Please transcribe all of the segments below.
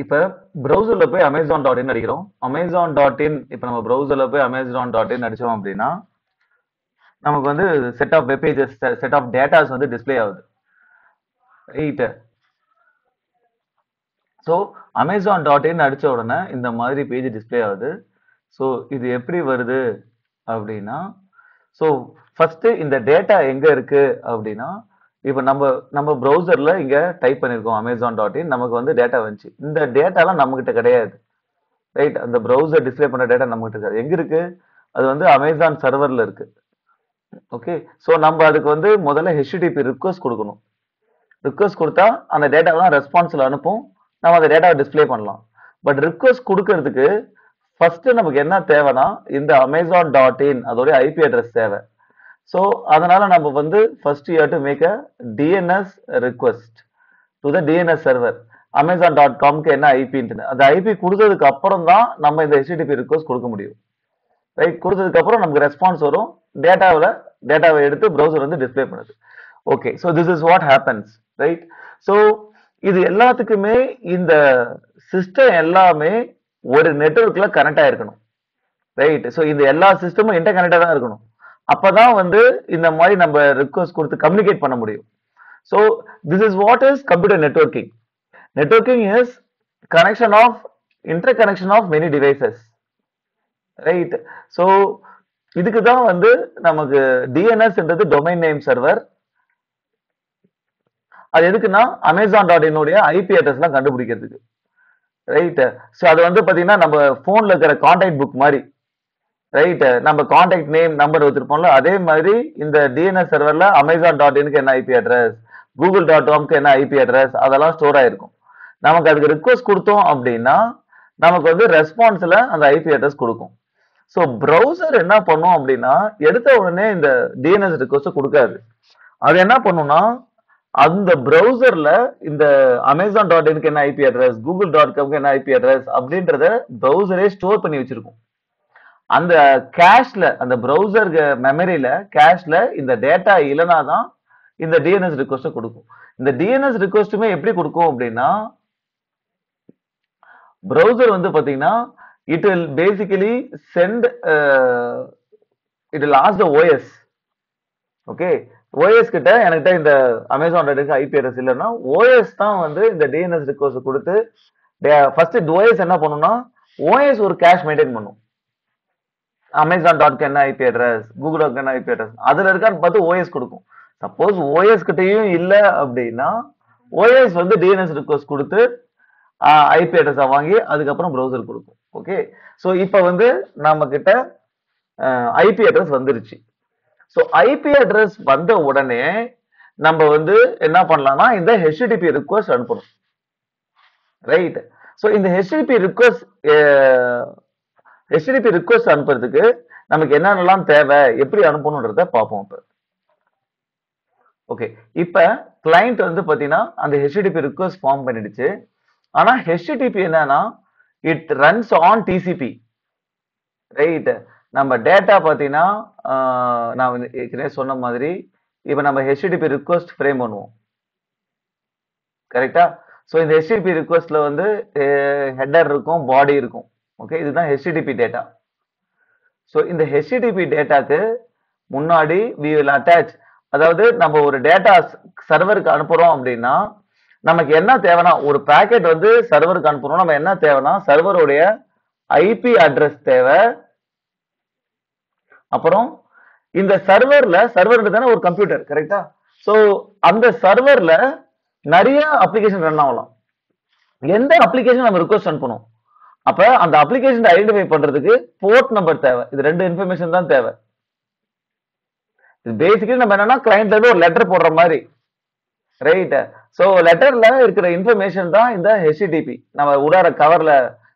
இப்ப ப்ரௌசர்ல போய் amazon.in அடிக்கிறோம். amazon.in இப்ப நம்ம ப்ரௌசர்ல போய் amazon.in அடிச்சோம் அப்படின்னா நமக்கு வந்து set of web pages, set of datas வந்து டிஸ்ப்ளே ஆகுது. ரைட். ஸோ amazon.in அடிச்ச உடனே இந்த மாதிரி பேஜ் டிஸ்ப்ளே ஆகுது. ஸோ இது எப்படி வருது அப்படின்னா, ஸோ ஃபர்ஸ்ட் இந்த டேட்டா எங்க இருக்கு அப்படின்னா, இப்போ நம்ம நம்ம ப்ரௌசர்ல இங்க டைப் பண்ணிருக்கோம் amazon.in, நமக்கு வந்து டேட்டா வந்துச்சு. இந்த டேட்டாலாம் நம்ம கிட்ட கிடையாது. ரைட். அந்த ப்ரௌசர் டிஸ்ப்ளே பண்ண டேட்டா நம்ம கிட்ட இருக்காது. எங்க இருக்கு? அது வந்து அமேசான் சர்வர்ல இருக்கு. ஓகே. ஸோ நம்ம அதுக்கு வந்து முதல்ல HTTP ரிக்வஸ்ட் கொடுக்கணும். ரிக்வஸ்ட் கொடுத்தா அந்த டேட்டாவெல்லாம் ரெஸ்பான்ஸ்ல அனுப்பும். நம்ம அந்த டேட்டாவை டிஸ்ப்ளே பண்ணலாம். பட் ரிக்வஸ்ட் கொடுக்கறதுக்கு ஃபர்ஸ்ட் நமக்கு என்ன தேவைன்னா இந்த amazon.in அதோட ஐபி அட்ரஸ் தேவை. ஸோ அதனால நம்ம வந்து first you have to make a DNS request to the DNS server. amazon.comக்கு என்ன ஐபின்னு அந்த ஐபி கொடுத்ததுக்கு அப்புறம் தான் நம்ம இந்த HTTP ரிக்வஸ்ட் கொடுக்க முடியும். ரைட். கொடுத்ததுக்கு அப்புறம் நமக்கு ரெஸ்பான்ஸ் வரும். டேட்டாவை எடுத்து ப்ரௌசர் வந்து டிஸ்ப்ளே பண்ணுது. Okay. So this is what happens. Right. So இது எல்லாத்துக்குமே இந்த சிஸ்டம் எல்லாமே ஒரு நெட்வொர்க்ல கனெக்ட் ஆயிருக்கணும். ரைட். ஸோ இந்த எல்லா சிஸ்டமும் இன்டர் கனெக்டா தான் இருக்கணும். அப்பதான் வந்து இந்த மாதிரி நம்ம ரிக்வஸ்ட் கொடுத்து கம்யூனிகேட் பண்ண முடியும். So this is what is computer networking. Networking is connection of interconnection of many devices. Right. So இதுக்கு தான் வந்து நமக்கு டிஎன்எஸ்ன்றது டொமைன் நேம் சர்வர். அது எதுக்குன்னா amazon.in உடைய ஐபி அட்ரஸ்லாம் கண்டுபிடிக்கிறதுக்கு. ரைட். ஸோ அது வந்து பாத்தீங்கன்னா நம்ம போன்ல இருக்கிற கான்டாக்ட் புக் மாதிரி. ரைட். நம்ம கான்டாக்ட் நேம் நம்பர் வச்சிருப்போம்ல, அதே மாதிரி இந்த டிஎன்எஸ் சர்வர்ல amazon.inக்கு என்ன ஐபி அட்ரஸ், google.comக்கு என்ன ஐபி அட்ரஸ், அதெல்லாம் ஸ்டோர் ஆயிருக்கும். நமக்கு அதுக்கு ரிக்வஸ்ட் கொடுத்தோம் அப்படின்னா நமக்கு வந்து ரெஸ்பான்ஸ்ல அந்த ஐபி அட்ரஸ் கொடுக்கும். ஸோ ப்ரௌசர் என்ன பண்ணும் அப்படின்னா எடுத்த உடனே இந்த டிஎன்எஸ் ரிக்வஸ்ட் கொடுக்காது. அது என்ன பண்ணும்னா அந்த ப்ரௌசர்ல இந்த amazon.inக்கு என்ன ஐபி அட்ரஸ், google.comக்கு என்ன ஐபி அட்ரஸ் அப்படின்றத ப்ரௌசரே ஸ்டோர் பண்ணி வச்சிருக்கும். அந்த கேஷ்ல, அந்த ப்ரௌசர் மெமரியில கேஷ்ல இந்த டேட்டா இல்லைனா தான் இந்த டிஎன்எஸ் ரிக்வஸ்ட் கொடுக்கும். இந்த டிஎன்எஸ் ரிக்வஸ்ட்டுமே எப்படி கொடுக்கும் அப்படின்னா ப்ரௌசர் வந்து பாத்தீங்கன்னா it will basically send it will ask the OS. Okay. OS கிட்ட என்கிட்ட இந்த amazon.in ஐபி அட்ரஸ் இல்லைன்னா OS தான் வந்து இந்த டிஎன்எஸ் ரிக்வஸ்ட் கொடுத்து ஃபர்ஸ்ட் OS என்ன பண்ணும்னா OS ஒரு கேஷ் மெயின்டைன் பண்ணும். amazon.com என்ன ஐபி அட்ரஸ், google.com என்ன ஐபி அட்ரஸ், அதுல இருக்கான்னு பார்த்து OS கொடுக்கும். சப்போஸ் OS கிட்டயும் இல்ல அப்படின்னா OS வந்து டிஎன்எஸ் ரிக்வஸ்ட் கொடுத்து ஐபி அட்ரஸ் வாங்கி அதுக்கப்புறம் ப்ரௌசர் கொடுக்கும். ஓகே. ஸோ இப்போ வந்து நம்ம கிட்ட ஐபி அட்ரஸ் வந்துருச்சு. ஸோ ஐபி அட்ரஸ் வந்த உடனே நம்ம வந்து என்ன பண்ணலாம்னா இந்த HTTP ரிக்வஸ்ட் அனுப்பணும். ரைட். ஸோ இந்த HTTP ரிக்வஸ்ட் அனுப்புறதுக்கு நமக்கு என்னென்னலாம் தேவை, எப்படி அனுப்பணும்ன்றத பார்ப்போம். இப்போ ஓகே. இப்ப கிளைண்ட் வந்து பாத்தீங்கன்னா அந்த HTTP ரிக்வஸ்ட் ஃபார்ம் பண்ணிடுச்சு. ஆனா HTTP என்னன்னா it runs on TCP. Right. நம்ம டேட்டா பாத்தீங்கன்னா நான் ஏற்கனவே சொன்ன மாதிரி இப்ப நம்ம HTTP ரிக்வஸ்ட் ஃப்ரேம் பண்ணுவோம். கரெக்டா? ஸோ இந்த HTTP ரிக்வஸ்ட்ல வந்து ஹெடர் இருக்கும், பாடி இருக்கும். ஓகே. இதுதான் HTTP டேட்டா. ஸோ இந்த HTTP டேட்டாக்கு முன்னாடி we will attach, அதாவது நம்ம ஒரு டேட்டா சர்வருக்கு அனுப்புறோம் அப்படின்னா நமக்கு என்ன தேவைன்னா ஒரு பேக்கெட் வந்து சர்வருக்கு அனுப்புறோம், நம்ம என்ன தேவைன்னா சர்வருடைய ஐபி அட்ரஸ் தேவை. அப்புறம் இந்த சர்வர் தானே ஒரு கம்ப்யூட்டர். கரெக்டா? ஸோ அந்த சர்வர்ல நிறைய அப்ளிகேஷன் ரன் ஆகலாம். எந்த அப்ளிகேஷன் நம்ம ரிக்வஸ்ட் அனுப்பணும், அப்ப அந்த அப்ளிகேஷன் ஐடென்டிஃபை பண்றதுக்கு போர்ட் நம்பர் தேவை. இது ரெண்டு இன்ஃபர்மேஷன் தான் தேவை. பேசிக்கலி நம்ம என்னன்னா கிளைண்ட்ல இருந்து ஒரு லெட்டர் போடுற மாதிரி. ரைட். சோ லெட்டர்ல இருக்கிற இன்ஃபர்மேஷன் தான் இந்த HTTP. நம்ம உடார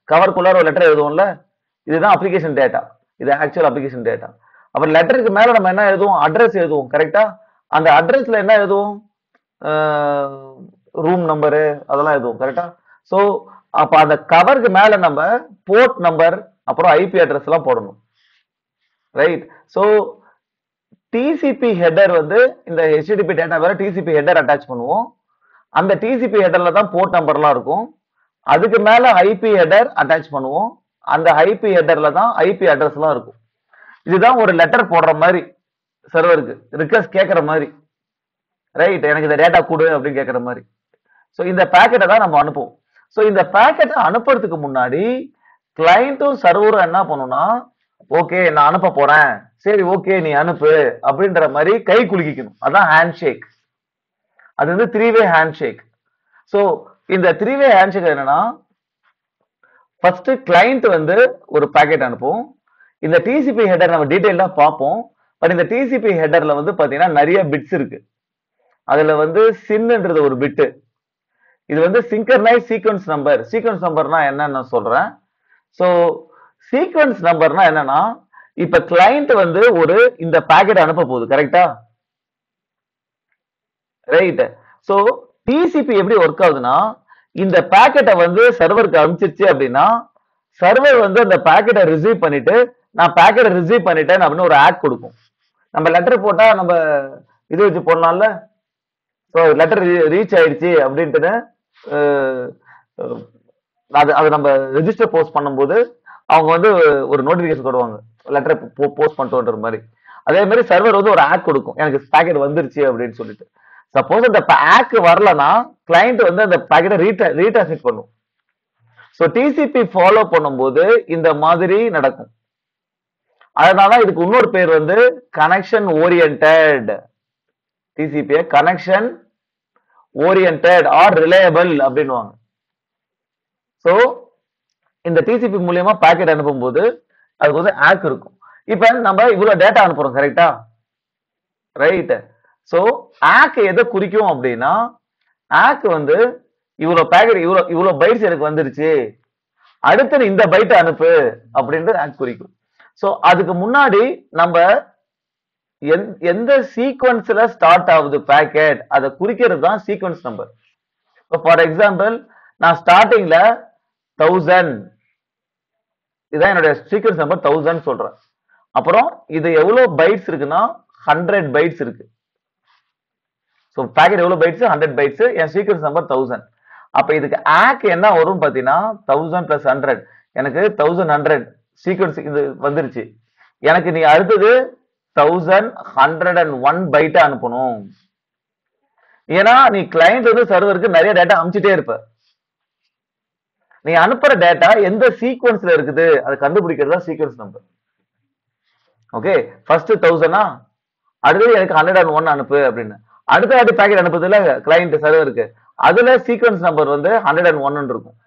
கவருக்குள்ளார ஒரு லெட்டர் எழுதுவோம்ல, இதுதான் அப்ளிகேஷன் டேட்டா. இது ஆக்சுவல் அப்ளிகேஷன் டேட்டா. அப்புறம் லெட்டருக்கு மேல நம்ம என்ன எழுதுவோம், அட்ரஸ் எழுதுவோம். கரெக்டா? அந்த அட்ரஸ்ல என்ன எழுதுவோம், ரூம் நம்பரு அதெல்லாம் எழுதுவோம். கரெக்டா? சோ அப்ப அந்த கவருக்கு மேல நம்ம போர்ட் நம்பர் அப்புறம் ஐபி அட்ரஸ் எல்லாம் போடணும். ரைட். சோ TCP ஹெடர் வந்து இந்த HTTP டேட்டா வேற TCP ஹெடர் அட்டாச் பண்ணுவோம். அந்த TCP ஹெடர்ல தான் போர்ட் நம்பர்லாம் இருக்கும். அதுக்கு மேல ஐபி ஹெடர் அட்டாச் பண்ணுவோம். அந்த ஐபி ஹெடர்ல தான் ஐபி அட்ரஸ் எல்லாம் இருக்கும். இதுதான் ஒரு லெட்டர் போடுற மாதிரி சர்வருக்கு ரிக்வெஸ்ட் கேட்கற மாதிரி, ரைட்? எனக்கு இந்த டேட்டா கொடு அப்படின்னு கேட்கற மாதிரி. ஸோ இந்த பேக்கெட்டை தான் நம்ம அனுப்புவோம். ஸோ இந்த பேக்கெட்டை அனுப்புறதுக்கு முன்னாடி கிளைண்ட்டும் சர்வரும் என்ன பண்ணும்னா, ஓகே நான் அனுப்ப போறேன், சரி ஓகே நீ அனுப்பு அப்படின்ற மாதிரி கை குலுக்கிக்கணும். அதான் ஹேண்ட் ஷேக். அது வந்து 3-way ஹேண்ட் ஷேக். ஸோ இந்த 3-way ஹேண்ட் ஷேக் என்னன்னா, ஃபர்ஸ்ட் கிளைண்ட் வந்து ஒரு பேக்கெட் அனுப்பும். இந்த டிசிபி ஹெடர் நம்ம டீடைலா பார்ப்போம். பட் இந்த டிசிபி ஹெடர்ல வந்து பாத்தீங்கன்னா நிறைய பிட்ஸ் இருக்கு. அதுல வந்து சின்ன்றது ஒரு பிட்டு. இது வந்து சிங்கர்னைஸ் சீக்வன்ஸ் நம்பர். சீக்வன்ஸ் நம்பர்னா என்னன்னு நான் சொல்றேன். ஸோ சீக்வன்ஸ் நம்பர்னா என்னன்னா, இப்ப கிளைண்ட் வந்து ஒரு இந்த பேக்கெட் அனுப்ப போகுது, கரெக்டா? ரைட். ஸோ டிசிபி எப்படி ஒர்க் ஆகுதுன்னா, இந்த பேக்கெட்டை வந்து சர்வருக்கு அனுப்பிச்சிருச்சு அப்படின்னா, சர்வர் வந்து அந்த பேக்கெட்டை ரிசீவ் பண்ணிட்டு, நான் பேக்கெட்டை ரிசீவ் பண்ணிட்டேன் அப்படின்னு ஒரு ஆட் கொடுக்கும். நம்ம லெட்டர் போட்டா நம்ம இது வச்சு போடலாம்ல. ஸோ லெட்டர் ரீச் ஆயிடுச்சு அப்படின்ட்டு அது நம்ம ரெஜிஸ்டர் போஸ்ட் பண்ணும்போது அவங்க வந்து ஒரு நோட்டிபிகேஷன் கொடுவாங்க, லெட்டர் போஸ்ட் பண்ணிட்டோன்ற மாதிரி. அதே மாதிரி சர்வர் வந்து ஒரு ஆக் கொடுக்கும், எனக்கு பேக்கெட் வந்துருச்சு அப்படின்னு சொல்லிட்டு. சப்போஸ் அந்த ஆக் வரலன்னா கிளைண்ட் வந்து அந்த பேக்கெட்டை ரீட்ரான்ஸ்மிட் பண்ணும். ஸோ டிசிபி ஃபாலோ பண்ணும்போது இந்த மாதிரி நடக்கும். அதனால இதுக்கு இன்னொரு பேர் வந்து connection oriented. TCP connection oriented or reliable அப்படின்னுவாங்க. ஸோ இந்த டிசிபி மூலியமா பேக்கெட் அனுப்பும் போது அதுக்கு வந்து ஆக் இருக்கும். இப்ப நம்ம இவ்வளவு டேட்டா அனுப்புறோம், கரெக்டா? ரைட். ஸோ ஆக் எதை குறிக்கும் அப்படின்னா, ஆக் வந்து இவ்வளவு பேக்கெட் இவ்வளவு பைட்ஸ் எனக்கு வந்துருச்சு, அடுத்து இந்த பைட்டை அனுப்பு அப்படின்ட்டு ஆக் குறிக்கும். ஸோ அதுக்கு முன்னாடி நம்ம எந்த சீக்வன்ஸ்ல ஸ்டார்ட் ஆகுது பேக்கெட் அதை குறிக்கிறது தான் சீக்வன்ஸ் நம்பர். ஃபார் எக்ஸாம்பிள் நான் ஸ்டார்டிங்ல 1000, இதான் என்னுடைய சீக்வன்ஸ் நம்பர் 1000 சொல்றேன். அப்புறம் இது எவ்வளவு பைட்ஸ் இருக்குன்னா 100 பைட்ஸ் இருக்கு. ஸோ பேக்கெட் எவ்வளவு பைட்ஸ்? 100 பைட்ஸ். என் சீக்வன்ஸ் நம்பர் 1000. அப்ப இதுக்கு ஆக் என்ன வரும் பாத்தீங்கன்னா 1000 + 100, எனக்கு 1100 சீக்வன்ஸ் இது வந்துருச்சு. எனக்கு நீ அடுத்தது 1101 பைட்டை அனுப்பணும். ஏன்னா நீ கிளைண்ட் வந்து சர்வருக்கு நிறைய டேட்டா அனுப்பிச்சிட்டே இருப்ப. நீ அனுப்புற டேட்டா எந்த சீக்வன்ஸ்ல இருக்குது அதை கண்டுபிடிக்கிறது தான் சீக்வன்ஸ் நம்பர். ஓகே, ஃபர்ஸ்ட் 1000, அடுத்தது எனக்கு 101 அனுப்பு அப்படின்னு. அடுத்த பேக்கெட் அனுப்புதுல கிளைண்ட் சர்வருக்கு, அதுல சீக்வன்ஸ் நம்பர் வந்து 101 இருக்கும்.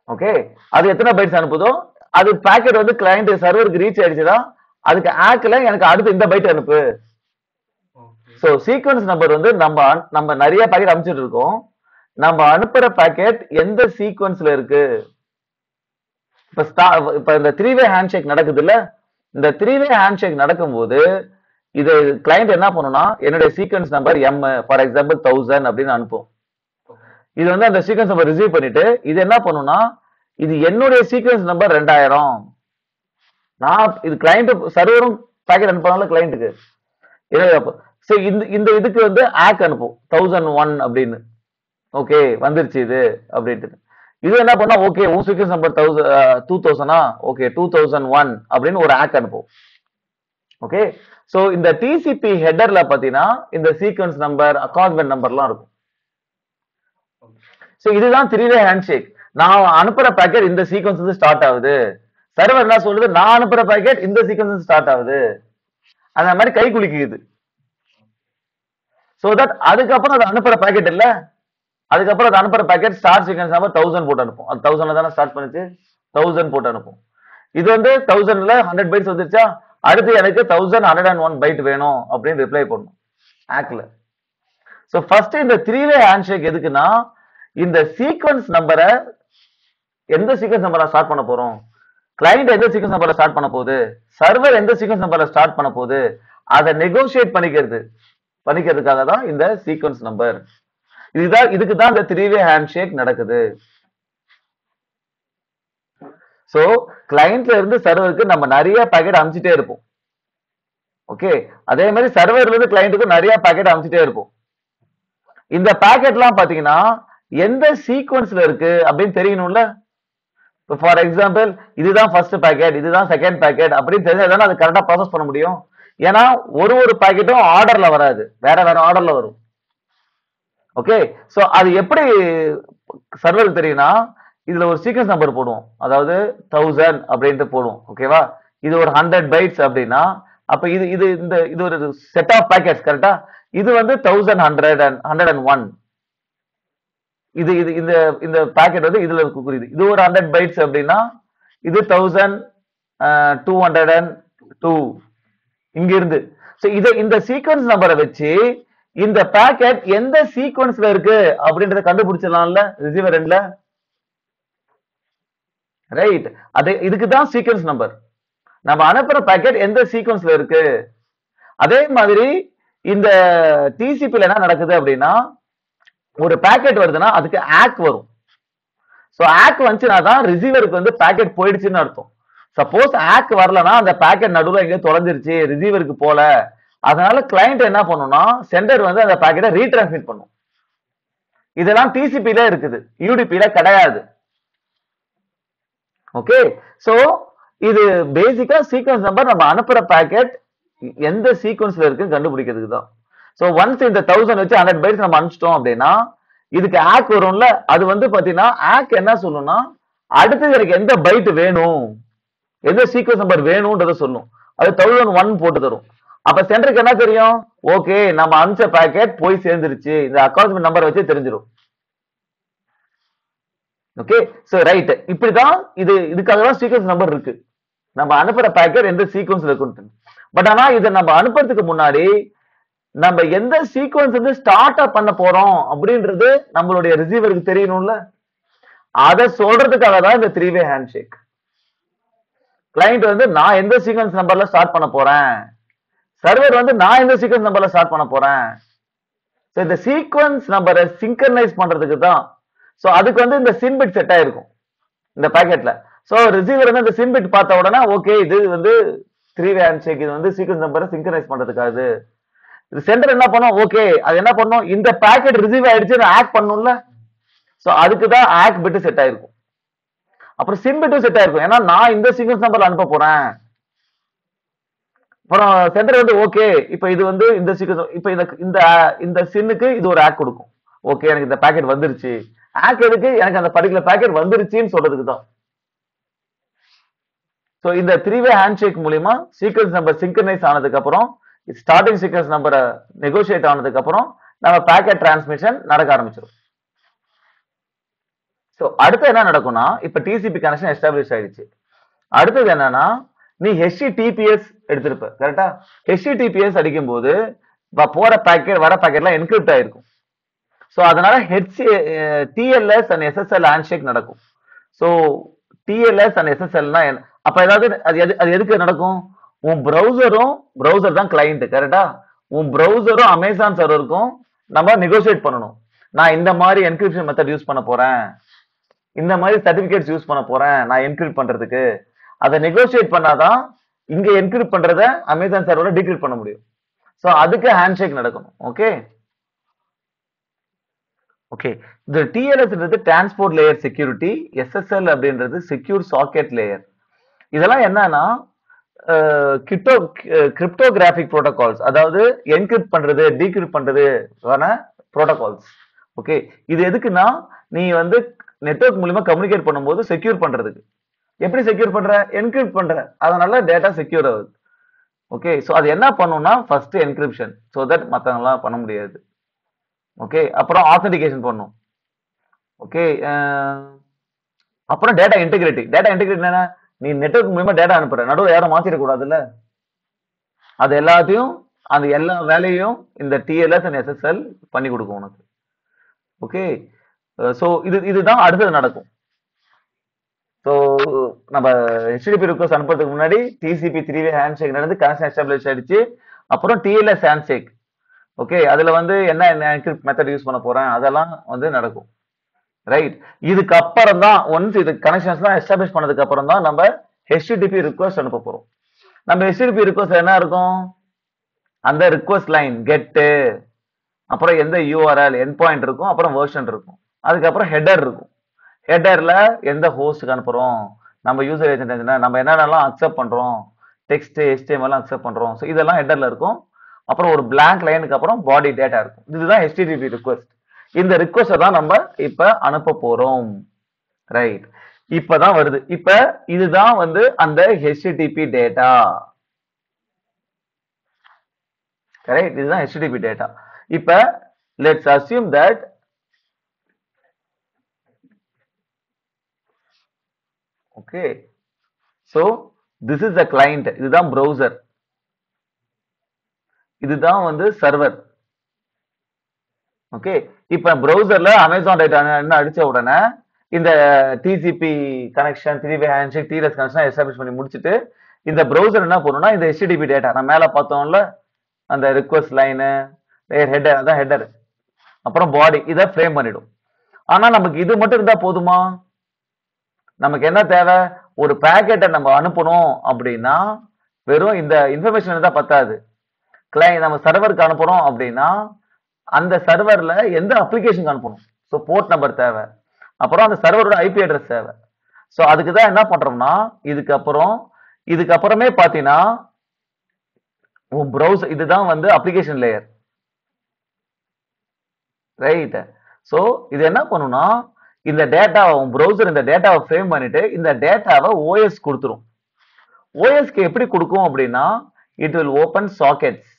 ஓகே, அது எத்தனை பைட்ஸ் அனுப்புதோ அது பேக்கெட் வந்து கிளைண்ட் சர்வருக்கு ரீச் ஆயிடுச்சுதான் அதுக்கு ஆக்ல எனக்கு அடுத்து இந்த பைட் அனுப்பு. சோ சீக்வன்ஸ் நம்பர் வந்து நம்ம நிறைய பேக்கெட் அனுப்பிச்சிட்டு இருக்கோம். நம்ம அனுப்புற பேக்கெட் எந்த சீக்வன்ஸ்ல இருக்கு. இப்ப இந்த 3-way ஹேண்ட்ஷேக் நடக்குது இல்ல, இந்த 3-way ஹேண்ட்ஷேக் நடக்கும்போது இது கிளைண்ட் என்ன பண்ணும்னா, என்னுடைய sequence number M for example 1000 அப்படின்னு அனுப்பும். இது வந்து அந்த சீக்வன்ஸ் நம்பர் ரிசீவ் பண்ணிட்டு இது என்ன பண்ணும்னா, இது என்னுடைய சீக்வன்ஸ் நம்பர் 2000. நான் இது கிளைண்ட் சர்வரும் பேக்கெட் அனுப்புறாங்கல்ல கிளைண்ட்டுக்கு, இந்த இதுக்கு வந்து ஆக் அனுப்பும் 1001 அப்படின்னு. ஓகே வந்துருச்சு இது அப்படின்ட்டு. இது என்ன பண்ணா, ஓகே உன் சீக்வன்ஸ் நம்பர் 2000, ஓகே 2001 அப்படின்னு ஒரு ஆக் அனுப்பும். ஓகே, சோ இந்த டிசிபி ஹெடர்ல பாத்தீங்கன்னா இந்த சீக்வன்ஸ் நம்பர் அக்கார்ட்மெண்ட் நம்பர்லாம் இருக்கும். சோ இதுதான் 3-way ஹேண்ட்ஷேக். நான் அனுப்புற பேக்கெட் இந்த சீக்வன்ஸ் ஸ்டார்ட் ஆகுது, சர்வர் என்ன சொல்லுது, நான் அனுப்புற பேக்கெட் இந்த சீக்வன்ஸ் ஸ்டார்ட் ஆகுது, அந்த மாதிரி கை குலுக்கிக்குது. சோ தட் அதுக்கப்புறம் அது அனுப்புற பேக்கெட் இல்ல, அதுக்கப்புறம் அது அனுப்புற பேக்கெட் ஸ்டார்ட் சீக்வன்ஸ் நம்பர் 1000 போட்டு அனுப்பும். அது 1000ல தானே ஸ்டார்ட் பண்ணுச்சு, 1000 போட்டு அனுப்பும். இது வந்து 1000ல 100 பைட்ஸ் வந்துருச்சா, அடுத்து எனக்கு 1101 பைட் வேணும் அப்படின்னு ரிப்ளை பண்ணும் ஆக்ல. சோ ஃபர்ஸ்ட் இந்த 3-way ஹேண்ட்ஷேக் எதுக்குன்னா, இந்த சீக்வன்ஸ் நம்பரை எந்த சீக்வன்ஸ் நம்பரை ஸ்டார்ட் பண்ண போறோம், கிளைண்ட் எந்த சீக்வன்ஸ் நம்பரை ஸ்டார்ட் பண்ண போகுது, சர்வர் எந்த சீக்வன்ஸ் நம்பரை ஸ்டார்ட் பண்ண போகுது, அதை நெகோசியேட் பண்ணிக்கிறதுக்காக தான் இந்த சீக்வன்ஸ் நம்பர். இதுக்கு தான் இந்த 3-way ஹேண்ட்ஷேக் நடக்குது. சோ கிளைண்ட்ல இருந்து சர்வருக்கு நம்ம நிறைய பேக்கெட் அனுப்பிச்சிட்டே இருப்போம். ஓகே, அதே மாதிரி சர்வர்ல இருந்து கிளைண்ட்டுக்கு நிறைய பேக்கெட் அனுப்பிச்சிட்டே இருப்போம். இந்த பேக்கெட்லாம் பாத்தீங்கன்னா எந்த சீக்வன்ஸ்ல இருக்கு அப்படின்னு தெரியணும்ல. ஃபார் எக்ஸாம்பிள் இதுதான் ஃபர்ஸ்ட் பாக்கெட், இதுதான் செகண்ட் பாக்கெட் அப்படின்னு தெரிஞ்சா அது கரெக்டா ப்ராசஸ் பண்ண முடியும். ஏன்னா ஒரு ஒரு பாக்கெட்டும் ஆர்டர்ல வராது, வேற வேற ஆர்டர்ல வரும். ஓகே, சோ அது எப்படி சர்வருக்கு தெரியும்னா, இதுல ஒரு சீக்வன்ஸ் நம்பர் போடுவோம், அதாவது 1000 அப்படின்ட்டு போடுவோம். ஓகேவா, இது ஒரு 100 பைட்ஸ் அப்படின்னா, அப்ப இது இது இந்த இது ஒரு செட் ஆஃப் பாக்கெட்ஸ் கரெக்டா. இது வந்து 1100 and 101. இது இது இந்த இந்த பாக்கெட் வந்து இதுல புரியுது. இது ஒரு 100 பைட்ஸ் அப்படின்னா இது 1202 இங்க இருந்து. சோ இந்த சீக்வன்ஸ் நம்பரை வச்சு இந்த பாக்கெட் எந்த சீக்வன்ஸ்ல இருக்கு அப்படின்றத கண்டுபிடிச்சிடலாம்ல ரிசீவர் எண்ட்ல. ரைட், அது இதுக்கு தான் சீக்வன்ஸ் நம்பர். நம்ம அனுப்புற பாக்கெட் எந்த சீக்வன்ஸ்ல இருக்கு. அதே மாதிரி இந்த டிசிபில என்ன நடக்குது அப்படின்னா, ஒரு பாக்கெட் வருதுன்னா அதுக்கு ஆக் வரும். சோ ஆக் வந்துச்சுன்னா தான் ரிசீவருக்கு வந்து பாக்கெட் போயிடுச்சுன்னு அர்த்தம். சப்போஸ் ஆக் வரலன்னா அந்த பாக்கெட் நடுவில் எங்கேயும் தொலைஞ்சிருச்சு, ரிசீவருக்கு போல, அதனால கிளைண்ட் என்ன பண்ணும்னா சென்டர் வந்து அந்த பாக்கெட்டை ரீட்ரான்ஸ்மிட் பண்ணும். இதெல்லாம் டிசிபில இருக்குது, யூடிபில கிடையாது. ஓகே, சோ இது பேசிக்கா சீக்வன்ஸ் நம்பர் நம்ம அனுப்புற பாக்கெட் எந்த சீக்வன்ஸ்ல இருக்குன்னு கண்டுபிடிக்கிறதுக்கு தான். சோ ஒன்ஸ் இந்த 1000 வச்சு 100 பைட்ஸ் நம்ம அனுப்பிச்சிட்டோம் அப்படின்னா இதுக்கு ஆக் வரும்ல, அது வந்து பாத்தீங்கன்னா ஆக் என்ன சொல்லணும்னா அடுத்தது எனக்கு எந்த பைட் வேணும், எந்த சீக்வன்ஸ் நம்பர் வேணும்ன்றத சொல்லும். அது 1001 போட்டு தரும். அப்ப சென்டருக்கு என்ன தெரியும், ஓகே நம்ம அனுப்பிச்ச பாக்கெட் போய் சேர்ந்துருச்சு, இந்த அக்கௌண்ட் நம்பர் வச்சு தெரிஞ்சிடும். ஓகே, சோ ரைட், இப்படிதான் இதுக்காக தான் சீக்வன்ஸ் நம்பர் இருக்கு, நம்ம அனுப்புற பாக்கெட் எந்த சீக்வன்ஸ்ல இருக்கு. பட் ஆனா இதை நம்ம அனுப்புறதுக்கு முன்னாடி நம்ம எந்த சீக்வன்ஸ் வந்து ஸ்டார்ட் அப் பண்ண போறோம் அப்படின்றது நம்மளுடைய ரிசீவருக்கு தெரியணும்ல. அதை சொல்றதுக்காக தான் இந்த 3-way ஹேண்ட்ஷேக். கிளைண்ட் வந்து நான் எந்த சீக்வன்ஸ் நம்பர்ல ஸ்டார்ட் பண்ண போறேன், சர்வர் வந்து நான் எந்த சீக்வன்ஸ் நம்பர்ல ஸ்டார்ட் பண்ண போறேன். இந்த சீக்வன்ஸ் நம்பரை சிங்கர்னைஸ் பண்றதுக்கு தான். சோ அதுக்கு வந்து இந்த சிம்பிட் செட் ஆயிருக்கும் இந்த பாக்கெட்ல. சோ ரிசீவர் வந்து இந்த சிம்பிட் பார்த்த உடனே ஓகே இது வந்து 3-way ஹேண்ட்ஷேக், இது வந்து சீக்வன்ஸ் நம்பரை சிங்கர்னைஸ் பண்றதுக்காக. சென்டர் என்ன பண்ணும், ஓகே அது என்ன பண்ணும், இந்த பாக்கெட் ரிசீவ் ஆயிடுச்சு ஆக் பண்ணும்ல. சோ அதுக்கு தான் ஆக் பிட் செட் ஆயிருக்கும். அப்புறம் சிம் பிட்டும் செட் ஆயிருக்கும், ஏன்னா நான் இந்த சீக்வன்ஸ் நம்பர்ல அனுப்ப போறேன். அப்புறம் சென்டர் வந்து ஓகே இப்ப இது வந்து இந்த சீக்வன்ஸ், இப்ப இந்த இந்த சின்னுக்கு இது ஒரு ஆக் கொடுக்கும். ஓகே எனக்கு இந்த பாக்கெட் வந்துருச்சு, ஆக் எதுக்கு, எனக்கு அந்த பர்டிகுலர் பாக்கெட் வந்துருச்சுன்னு சொல்றதுக்கு தான். சோ இந்த 3-way ஹேண்ட்ஷேக் மூலியமா சீக்வன்ஸ் நம்பர் சிங்கனைஸ் ஆனதுக்கு அப்புறம், ஸ்டார்டிங் சீக்வன்ஸ் நம்பரை நெகோசியேட் ஆனதுக்கு அப்புறம் நம்ம பாக்கெட் டிரான்ஸ்மிஷன் நடக்க ஆரம்பிச்சிடும். சோ அடுத்து என்ன நடக்கும்னா, இப்ப டிசிபி கனெக்ஷன் எஸ்டாப்ளிஷ் ஆயிடுச்சு. அடுத்தது என்னன்னா, நீ HTTPS எடுத்திருப்ப கரெக்டா. HTTPS அடிக்கும் போது போற பாக்கெட் வர பாக்கெட்லாம் என்கிரிப்ட் ஆயிருக்கும். சோ அதனால TLS and SSL ஹேண்ட்ஷேக் நடக்கும். சோ TLS and SSLனா அப்ப ஏதாவது அது எதுக்கு நடக்கும், உன் பிரவுசர் தான் கிளைண்ட் கரெக்டா, உன் பிரவுசரும் அமேசான் சர்வருக்கும் நம்ம நெகோசியேட் பண்ணணும். நான் இந்த மாதிரி என்கிரிப்ஷன் மெத்தட் யூஸ் பண்ண போறேன், இந்த மாதிரி சர்டிபிகேட்ஸ் யூஸ் பண்ண போறேன் நான் என்கிரிப்ட் பண்றதுக்கு. அதை நெகோசியேட் பண்ணாதான் இங்க என்கிரிப்ட் பண்றத அமேசான் சர்வர்ல டீக்ரிப்ட் பண்ண முடியும். சோ அதுக்கு ஹேண்ட்ஷேக் நடக்கணும். ஓகே ஓகே, இந்த TLS transport layer security, SSL அப்படின்றது செக்யூர் சாக்கெட் லேயர். இதெல்லாம் என்னன்னா கிரிப்டோகிராபிக் புரோட்டோகால்ஸ், அதாவது என்கிரிப்ட் பண்றது டீக்ரிப்ட் பண்றது புரோட்டோகால்ஸ். ஓகே, இது எதுக்குன்னா நீ வந்து நெட்வொர்க் மூலமா கம்யூனிகேட் பண்ணும்போது செக்யூர் பண்றதுக்கு. எப்படி செக்யூர் பண்ற, என்கிரிப்ட் பண்ற, அதனால டேட்டா செக்யூர் ஆகுது. ஓகே, சோ அது என்ன பண்ணும்னா ஃபர்ஸ்ட் என்கிரிப்ஷன், சோ தட் மத்தவங்கலாம் பண்ண முடியாது. ஓகே, அப்புறம் ஆத்தென்டிகேஷன் பண்ணும். ஓகே, அப்புறம் டேட்டா இன்டெகிரிட்டி. டேட்டா இன்டெகிரிட்டி என்ன, நீ நெட்வொர்க் மூலமா டேட்டா அனுப்புற, நடுவில் யாரும் மாத்திடக்கூடாதுல்ல. அது எல்லாத்தையும் அந்த எல்லா வேலையும் இந்த TLS and SSL பண்ணி கொடுக்கும் உனக்கு. ஓகே, சோ இதுதான் அடுத்தது நடக்கும். சோ நம்ம HTTP ரிக்வெஸ்ட் அனுப்புறதுக்கு முன்னாடி TCP 3-way ஹேண்ட்ஷேக் நடந்து கனெக்ஷன் எஸ்டாப்ளிஷ் ஆயிடுச்சு. அப்புறம் TLS ஹேண்ட்ஷேக். ஓகே, அதுல வந்து என்ன என்கிரிப்ட் மெத்தட் யூஸ் பண்ண போறேன் அதெல்லாம் வந்து நடக்கும். ரைட், இதுக்கு அப்புறம் தான் ஒன்ஸ் இது கனெக்ஷன்ஸ் தான் எஸ்டாப்ளிஷ் பண்ணதுக்கு அப்புறம் தான் நம்ம HTTP ரிக்வெஸ்ட் அனுப்ப போறோம். நம்ம HTTP ரிக்வெஸ்ட் என்ன இருக்கும், அந்த ரிக்வெஸ்ட் லைன் கெட், அப்புறம் எந்த URL எண்ட் பாயிண்ட் இருக்கும், அப்புறம் வெர்ஷன் இருக்கும். அதுக்கப்புறம் ஹெடர் இருக்கும். ஹெடர்ல எந்த ஹோஸ்ட்க்கு அனுப்புறோம், நம்ம யூசர் ஏஜென்ட் என்ன, நம்ம என்னென்னலாம் அக்செப்ட் பண்றோம், டெக்ஸ்ட் HTML எல்லாம் அக்செப்ட் பண்றோம். ஸோ இதெல்லாம் ஹெடர்ல இருக்கும். அப்புறம் ஒரு பிளாங்க் லைனுக்கு அப்புறம் பாடி டேட்டா இருக்கும். இதுதான் HTTP ரிக்வெஸ்ட். இந்த ரிக்வெஸ்ட்டை தான் நம்ம இப்ப அனுப்ப போறோம். ரைட், இப்பதான் வருது. இப்ப இதுதான் வந்து அந்த HTTP டேட்டா. கரெக்ட், இதுதான் HTTP டேட்டா. இப்ப let's assume that okay, so this is the client, இதுதான் browser, இதுதான் வந்து சர்வர். ஓகே, இப்ப browserல Amazon டேட்டா என்ன அடிச்ச உடனே இந்த TCP connection, 3-way handshake, TLS connection establish பண்ணி முடிச்சிட்டு இந்த browser என்ன பண்ணும்னா இந்த HTTP டேட்டா நான் மேல பார்த்தோம்ல அந்த ரிக்வெஸ்ட் லைனு, ஹெடர், அதான் ஹெடர், அப்புறம் பாடி, இதை ஃப்ரேம் பண்ணிடும். ஆனா நமக்கு இது மட்டும் இருந்தா போதுமா? நமக்கு என்ன தேவை? ஒரு பேக்கெட்டை நம்ம அனுப்பணும் அப்படின்னா வெறும் இந்த இன்ஃபர்மேஷன் இருந்தா பத்தாது. கிளைண்ட் நம்ம சர்வருக்கு அனுப்புறோம் அப்படின்னா அந்த சர்வர்ல எந்த அப்ளிகேஷன் அனுப்பணும், ஸோ போர்ட் நம்பர் தேவை, அப்புறம் அந்த சர்வரோட ஐபி அட்ரஸ் தேவை. ஸோ அதுக்கு தான் என்ன பண்றோம்னா இதுக்கப்புறமே பாத்தீங்கன்னா ப்ரௌசர், இதுதான் வந்து அப்ளிகேஷன் லேயர். ரைட், ஸோ இது என்ன பண்ணும்னா இந்த டேட்டாவை ப்ரௌசர் இந்த டேட்டாவை ஃப்ரேம் பண்ணிட்டு இந்த டேட்டாவை ஓஎஸ் கொடுத்துரும். ஓஎஸ்க்கு எப்படி கொடுக்கும் அப்படின்னா it will open sockets.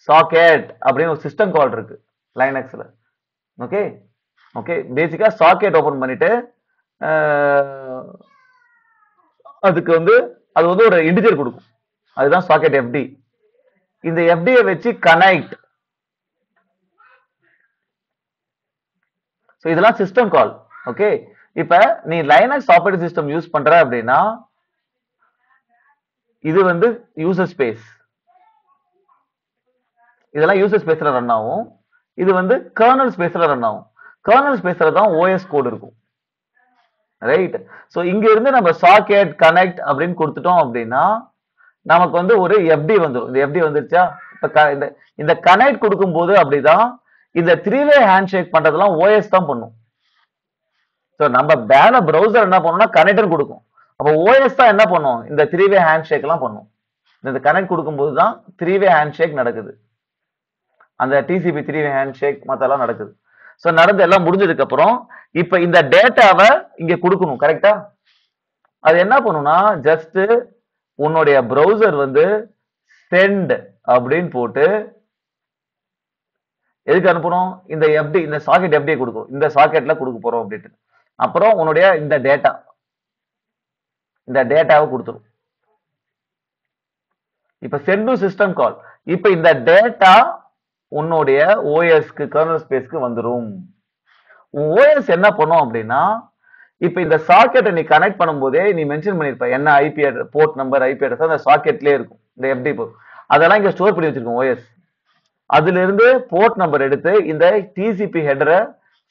Socket அப்படின்னு ஒரு சிஸ்டம் கால் இருக்கு லைனக்ஸ்ல. ஓகே ஓகே, பேசிக்கா சாக்கெட் ஓபன் பண்ணிட்டு அதுக்கு வந்து அது வந்து ஒரு இன்டிஜர் கொடுக்கும், அதுதான் சாக்கெட் எஃப்டி. இந்த எஃப்டியை வச்சு கனெக்ட். ஸோ இதெல்லாம் சிஸ்டம் கால். ஓகே, இப்ப நீ லைனக்ஸ் ஆப்பரேட்டிங் சிஸ்டம் யூஸ் பண்ற அப்படின்னா இது வந்து யூசர் ஸ்பேஸ், இதெல்லாம் யூசர் ஸ்பேஸ்ல ரன் ஆகும். இது வந்து கர்னல் ஸ்பேஸ்ல ரன் ஆகும். கர்னல் ஸ்பேஸ்ல தான் ஓஎஸ் கோட் இருக்கும். ரைட், ஸோ இங்க இருந்து நம்ம சாக்கெட் கனெக்ட் அப்படின்னு கொடுத்துட்டோம் அப்படின்னா நமக்கு வந்து ஒரு எஃப்டி வந்துடும். இந்த எஃப்டி வந்துருச்சா? இப்ப இந்த கனெக்ட் கொடுக்கும் போது அப்படிதான் இந்த 3-way ஹேண்ட்ஷேக் பண்றதெல்லாம் ஓஎஸ் தான் பண்ணும். ஸோ நம்ம பேன ப்ரௌசர் என்ன பண்ணணும்னா கனெக்டர் கொடுக்கும். அப்போ ஓஎஸ் தான் என்ன பண்ணும்? இந்த 3-way ஹேண்ட்ஷேக் எல்லாம் பண்ணும். இந்த கனெக்ட் கொடுக்கும்போது தான் 3-way ஹேண்ட்ஷேக் நடக்குது. அந்த டிசிபி 3-way ஹேண்ட்ஷேக் மத்தெல்லாம் நடக்குது. ஸோ நடந்து எல்லாம் முடிஞ்சதுக்கு அப்புறம் இப்ப இந்த டேட்டாவை இங்க கொடுக்கணும். கரெக்டா? அது என்ன பண்ணும்னா ஜஸ்ட் உன்னுடைய ப்ரௌசர் வந்து சென்ட் அப்படின்னு போட்டு எதுக்கு அனுப்பணும்? இந்த எஃப்டி, இந்த சாக்கெட் எஃப்டியை கொடுக்கும், இந்த சாக்கெட்ல கொடுக்க போறோம் அப்படின்ட்டு. அப்புறம் உன்னுடைய இந்த டேட்டாவை கொடுத்துரும். இப்ப சென்ட் டு சிஸ்டம் கால். இப்ப இந்த டேட்டா உன்னுடைய ஓஎஸ்க்கு கர்னல் ஸ்பேஸ்க்கு வந்துரும். ஓஎஸ் என்ன பண்ணும் அப்படின்னா இப்ப இந்த சாக்கெட்டை நீ கனெக்ட் பண்ணும்போதே நீ மென்ஷன் பண்ணிருப்ப என்ன IP address, port number, IP address அந்த சாக்கெட்லயே இருக்கும். இந்த எஃப்டி போர்ட் அதெல்லாம் இங்க ஸ்டோர் பண்ணி வச்சிருக்கோம் ஓஎஸ். அதுல இருந்து போர்ட் நம்பர் எடுத்து இந்த டிசிபி ஹெடரை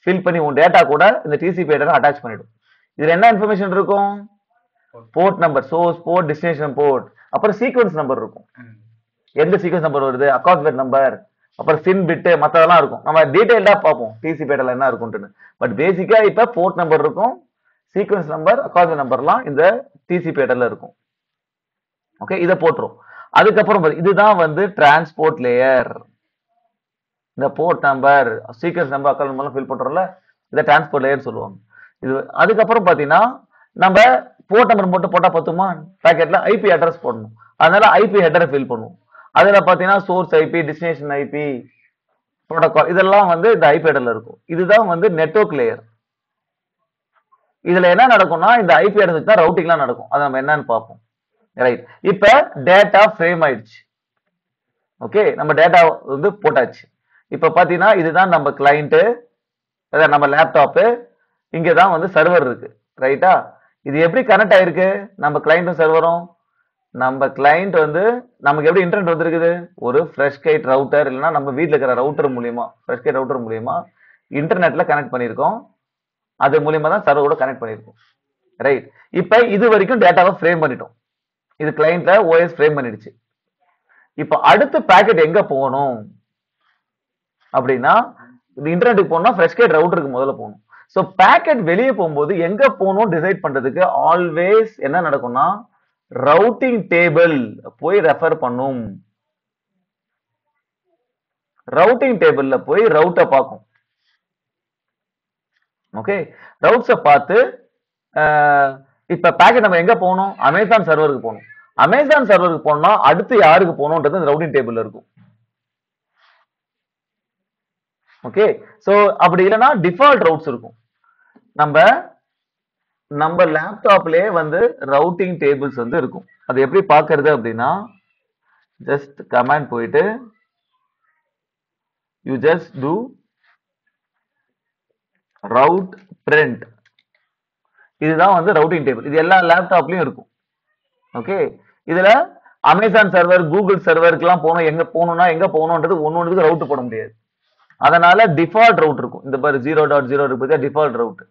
ஃபில் பண்ணி உன் டேட்டா கூட இந்த டிசிபி ஹெடரை அட்டாச் பண்ணிடும். இதுல என்ன இன்ஃபர்மேஷன் இருக்கும்? Port number, source port, destination port, அப்புறம் சீக்வன்ஸ் நம்பர் இருக்கும். எந்த சீக்வன்ஸ் நம்பர் வருது, அக்கார்ட் நம்பர், அப்புறம் சின் பிட்டு, மற்றதெல்லாம் இருக்கும். நம்ம டீடைல்டா பார்ப்போம் டிசிபி ஹெடர்ல என்ன இருக்கும்னு. பட் பேசிக்கா இப்ப போர்ட் நம்பர் இருக்கும், சீக்வன்ஸ் நம்பர், அக்கார்ட் நம்பர்லாம் இந்த டிசிபி ஹெடர்ல இருக்கும். ஓகே, இதை போட்டுரும். அதுக்கப்புறம் இதுதான் வந்து டிரான்ஸ்போர்ட் லேயர். இந்த port number, sequence number, accord நம்பர்லாம் ஃபில் பண்றோம்ல, இதை டிரான்ஸ்போர்ட் லேயர் சொல்லுவாங்க. இது அதுக்கப்புறம் பாத்தீங்கன்னா நம்ம போர்ட் நம்பர் மட்டும் போட்டா பத்துமா? பாக்கெட்ல ஐபி அட்ரஸ் போடணும். அதனால ஐபி ஹெடரை ஃபில் பண்ணுவோம். அதுல பாத்தீங்கன்னா source IP, destination IP, protocol, இதெல்லாம் வந்து இந்த ஐபி ஹெடர்ல இருக்கும். இதுதான் வந்து நெட்வொர்க் லேயர். இதுல என்ன நடக்கும்னா இந்த ஐபி அட்ரஸ் தான் ரவுட்டிங்லாம் நடக்கும். அதை நம்ம என்னன்னு பார்ப்போம். ரைட், இப்ப டேட்டா ஃப்ரேம் ஆயிடுச்சு. ஓகே, நம்ம டேட்டா வந்து போட்டாச்சு. இப்ப பாத்தீங்கன்னா இதுதான் நம்ம கிளைண்ட், நம்ம லேப்டாப்பு, இங்கதான் வந்து சர்வர் இருக்கு. ரைட்டா? இது எப்படி கனெக்ட் ஆயிருக்கு? நம்ம கிளைண்ட்டும் சர்வரும். நம்ம கிளைண்ட் வந்து நமக்கு எப்படி இன்டர்நெட் வந்திருக்குது? ஒரு ஃப்ரெஷ்கைட் ரவுட்டர், இல்லைன்னா நம்ம வீட்டில் இருக்கிற ரவுட்டர் மூலியமா, ஃப்ரெஷ்கைட் ரவுட்டர் மூலியமா இன்டர்நெட்ல கனெக்ட் பண்ணியிருக்கோம். அது மூலியமா தான் சர்வரோட கனெக்ட் பண்ணியிருக்கோம். ரைட், இப்ப இது வரைக்கும் டேட்டாவை ஃப்ரேம் பண்ணிட்டோம். இது கிளைண்ட்ல ஓஎஸ் ஃப்ரேம் பண்ணிடுச்சு. இப்ப அடுத்த பாக்கெட் எங்க போகணும் அப்படின்னா இன்டர்நெட்டுக்கு போகணும்னா ஃப்ரெஷ்கேட் ரவுட்டருக்கு முதல்ல போகணும். ஸோ பேக்கெட் வெளியே போகும்போது எங்க போகணும் டிசைட் பண்றதுக்கு ஆல்வேஸ் என்ன நடக்கும்னா ரவுட்டிங் டேபிள் போய் ரெஃபர் பண்ணும். ரவுட்டிங் டேபிள்ல போய் ரவுட்டை பார்க்கும். ஓகே, ரவுட்ஸை பார்த்து இப்ப பேக்கெட் நம்ம எங்க போகணும், அமேசான் சர்வருக்கு போகணும். அமேசான் சர்வருக்கு போனோம்னா அடுத்து யாருக்கு போகணும்ன்றது ரவுட்டிங் டேபிள்ல இருக்கும். ஓகே, சோ அப்படி இல்லைன்னா டிஃபால்ட் ரவுட்ஸ் இருக்கும். நம்ம லேப்டாப்லயே வந்து ரவுட்டிங் டேபிள்ஸ் வந்து இருக்கும். அது எப்படி பாக்குறது அப்படின்னா ஜஸ்ட் கமாண்ட் போயிட்டு you just do route print. இதுதான் வந்து ரவுட்டிங் டேபிள். இது எல்லா லேப்டாப்லயும் இருக்கும். ஓகே, இதுல அமேசான் சர்வர் கூகுள் சர்வருக்குலாம் போகணும், எங்க போகணும்னா எங்க போகணும்ன்றது ஒன்னொன்றுக்கு ரவுட் போட முடியாது. அதனால டிஃபால்ட் ரவுட் இருக்கும். இந்த பாரு 0.0 இருக்கு, டிஃபால்ட் ரவுட்.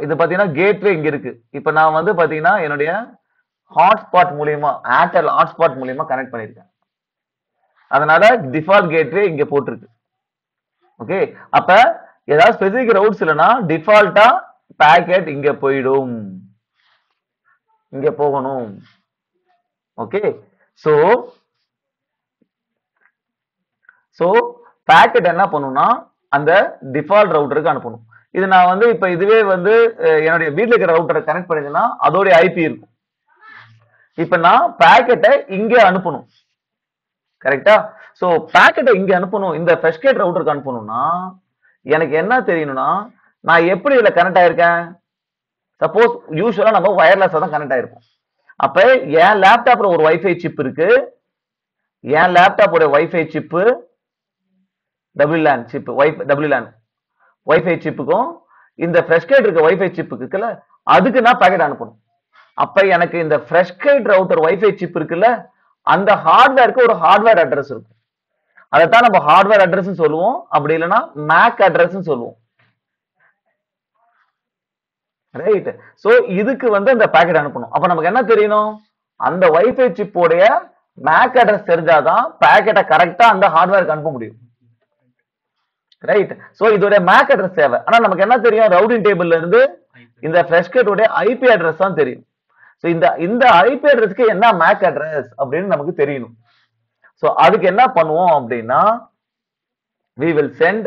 இது பாத்தீங்கன்னா கேட்வே இங்க இருக்கு. இப்ப நான் வந்து பாத்தீங்கன்னா என்னுடைய ஹாட்ஸ்பாட் மூலியமா ஏர்டெல் ஹாட்ஸ்பாட் மூலியமா கனெக்ட் பண்ணிருக்கேன். அதனால டிஃபால்ட் கேட்வே இங்க போட்டிருக்கு. ஓகே, அப்ப ஏதாவது ஸ்பெசிபிக் ரவுட்ஸ் இல்லைன்னா டிஃபால்ட்டா பேக்கெட் இங்க போயிடும், இங்க போகணும். ஓகே, சோ சோ பேக்கெட் என்ன பண்ணும்னா அந்த டிஃபால்ட் ரவுட்டருக்கு அனுப்பணும். இது நான் வந்து இப்ப இதுவே வந்து என்னுடைய வீட்டுல இருக்கிற ரவுட்டரை கனெக்ட் பண்ணிருந்தேன்னா அதோடைய ஐபி இருக்கும். இப்ப நான் பேக்கெட்டை இங்க அனுப்பணும். கரெக்டா? சோ பேக்கெட்டை இங்க அனுப்பணும், இந்த ஃப்ரெஷ்கேட் ரவுட்டருக்கு அனுப்பணும்னா எனக்கு என்ன தெரியணும்னா நான் எப்படி இதுல கனெக்ட் ஆயிருக்கேன். சப்போஸ் யூஸ்வலா நம்ம வயர்லெஸ்ஸா தான் கனெக்ட் ஆயிருக்கும். அப்ப என் லேப்டாப்ல ஒரு வைஃபை சிப் இருக்கு, என் லேப்டாப்போட wifi chip WLAN chip, WLAN wifi சிப்புக்கும் இந்த ஃப்ரெஷ்கேட் இருக்க வைஃபை சிப்புக்கு இருக்குல்ல, அதுக்கு நான் பாக்கெட் அனுப்பணும். அப்ப எனக்கு இந்த ஃப்ரெஷ்கேட் ரவுட்டர் வைஃபை சிப் இருக்குல்ல, அந்த ஹார்ட்வேருக்கு ஒரு ஹார்ட்வேர் அட்ரஸ் இருக்கும். அதைத்தான் நம்ம ஹார்ட்வேர் அட்ரஸ் சொல்லுவோம், அப்படி இல்லைன்னா மேக் அட்ரஸ் சொல்லுவோம். ரைட்? சோ இதுக்கு வந்து அந்த பாக்கெட் அனுப்பணும். அப்ப நமக்கு என்ன தெரியணும், அந்த வைஃபை சிப்போடைய மேக் அட்ரஸ் தெரிஞ்சாதான் பாக்கெட்டை கரெக்டா அந்த ஹார்ட்வேருக்கு அனுப்ப முடியும். ரைட்? சோ இதோட மேக் அட்ரஸ் தேவை. ஆனா நமக்கு என்ன தெரியும், ரவுட்டிங் டேபிள்ல இருந்து இந்த ஃப்ரெஷ்கேட் உடைய ஐபி அட்ரஸ் தான் தெரியும். சோ இந்த ஐபி அட்ரஸ்க்கு என்ன மேக் அட்ரஸ் அப்படின்னு நமக்கு தெரியணும். சோ அதுக்கு என்ன பண்ணுவோம் அப்படின்னா we will send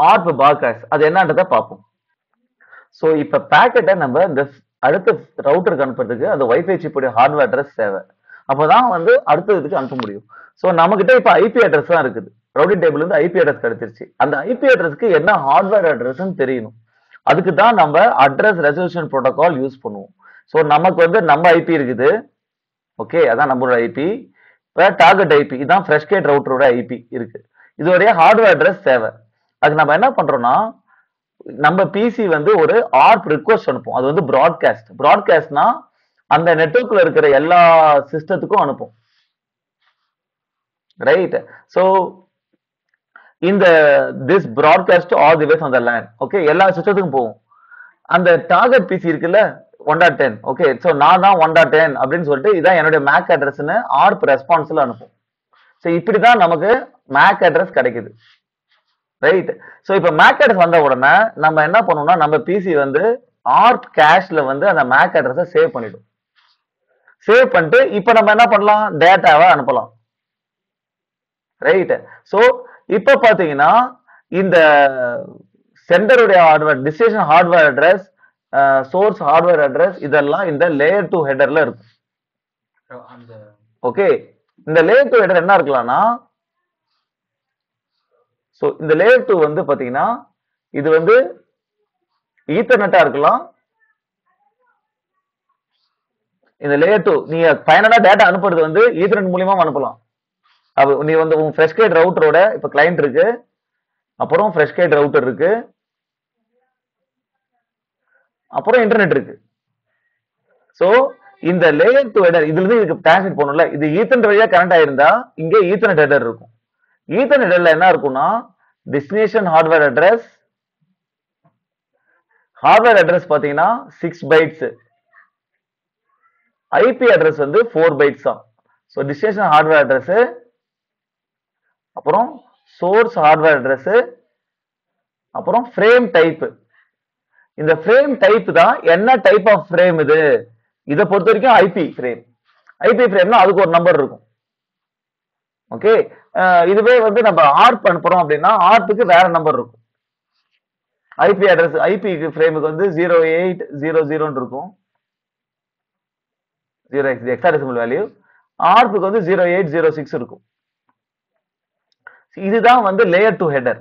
ARP broadcast. அது என்னன்றதை பார்ப்போம். சோ இப்ப பாக்கெட்டை நம்ம இந்த அடுத்த ரவுட்டருக்கு அனுப்புறதுக்கு அந்த வைஃபை சிப்புடைய ஹார்ட்வேர் அட்ரஸ் தேவை. அப்பதான் வந்து அடுத்ததுக்கு அனுப்ப முடியும். சோ நம்ம கிட்ட இப்ப ஐபி அட்ரஸ் தான் இருக்குது. ரவுட்டிங் டேபிள் இருந்து ஐபி அட்ரஸ் கிடைச்சிருச்சு. அந்த ஐபி அட்ரஸ்க்கு என்ன ஹார்ட்வேர் அட்ரஸ் தெரியணும். அதுக்கு தான் நம்ம அட்ரஸ் ரெசல்யூஷன் புரோட்டோகால் யூஸ் பண்ணுவோம். சோ நமக்கு வந்து நம்ம ஐபி இருக்குது. ஓகே, அதான் நம்மளோட ஐபி. டார்கெட் ஐபி இதான் ஃப்ரெஷ்கேட் ரவுட்டரோட ஐபி இருக்கு. இதோடைய ஹார்ட்வேர் அட்ரஸ் தேவை. அதுக்கு நம்ம என்ன பண்றோம்னா நம்ம பிசி வந்து ஒரு ஆர்ப் ரிக்வெஸ்ட் அனுப்பும். அது வந்து ப்ராட்காஸ்ட். ப்ராட்காஸ்ட்னா அந்த நெட்வொர்க்ல இருக்கிற எல்லா சிஸ்டத்துக்கும் அனுப்பும். ரைட்? சோ இந்த this broadcast all the ways on the LAN. Okay, எல்லா சிஸ்டத்துக்கும் போகும். அந்த டார்கெட் பிசி இருக்குல்ல 1.10. ஓகே, சோ நான் தான் 1.10 அப்படின்னு சொல்லிட்டு இதான் என்னுடைய மேக் அட்ரஸ்னு ஆர்ப் ரெஸ்பான்ஸ்ல அனுப்பும். சோ இப்படிதான் நமக்கு மேக் அட்ரஸ் கிடைக்குது. ரைட்? சோ இப்ப மேக் அட்ரஸ் வந்த உடனே நம்ம என்ன பண்ணணும்னா நம்ம பிசி வந்து ஆர்ப் கேஷ்ல வந்து அந்த மேக் அட்ரஸை சேவ் பண்ணிடும். சேவ் பண்ணிட்டு இப்ப நம்ம என்ன பண்ணலாம், டேட்டாவை அனுப்பலாம். ரைட்? சோ இப்ப பாத்தீங்கன்னா இந்த சென்டருடைய hardware, destination hardware address, source hardware address இதெல்லாம் இந்த லேயர் 2 ஹெடர்ல இருக்கும். ஓகே, இந்த லேயர் 2 ஹெடர் என்ன இருக்கலாம்னா சோ இந்த லேயர் 2 வந்து பாத்தீங்கன்னா இது வந்து ஈத்தர்நெட்டா இருக்கலாம். இந்த லேயர் 2 நீங்க ஃபைனலா டேட்டா அனுப்புறது வந்து ஈத்தர்நெட் மூலமா அனுப்பலாம். அப்ப நீ வந்து உங்க ஃப்ரெஷ்கேட் ரவுட்டரோட இப்ப கிளையண்ட் இருக்கு, அப்புறம் ஃப்ரெஷ்கேட் ரவுட்டர் இருக்கு, அப்புறம் இன்டர்நெட் இருக்கு. சோ இந்த லேயர் 2 ஹெடர் இதுல இருந்து இதுக்கு டிரான்ஸ்மிட் பண்ணணும்ல, இது ஈத்தர்நெட் வழியா கனெக்ட் ஆயிருந்தா இங்க ஈத்தர்நெட் ஹெடர் இருக்கும். ஈத்தர்நெட் ஹெடர்ல என்ன இருக்கும்னா destination hardware address, hardware address பாத்தீங்கன்னா 6 பைட்ஸ், ஐபி அட்ரஸ் வந்து 4 பைட்ஸ் தான். சோ டெஸ்டினேஷன் ஹார்ட்வேர் அட்ரஸ் அப்புறம் சோர்ஸ் ஹார்ட்வேர் அட்ரஸ், அப்புறம் ஃப்ரேம் டைப். இந்த ஃப்ரேம் டைப் தான் என்ன டைப் ஆஃப் ஃப்ரேம் இது, இதை பொறுத்த வரைக்கும் ஐபி ஃப்ரேம். ஐபி ஃப்ரேம்னா அதுக்கு ஒரு நம்பர் இருக்கும். ஓகே, இதுவே வந்து நம்ம ஆர்ப் அனுப்புறோம் அப்படின்னா ஆர்ப்புக்கு வேற நம்பர் இருக்கும். ஐபி அட்ரஸ் ஐபி ஃப்ரேமுக்கு வந்து 0800 இருக்கும், 0x ஹெக்ஸாடெசிமல் வேல்யூ. ஆர்ப்புக்கு வந்து 0806 இருக்கும். இதுதான் வந்து லேயர் 2 ஹெடர்.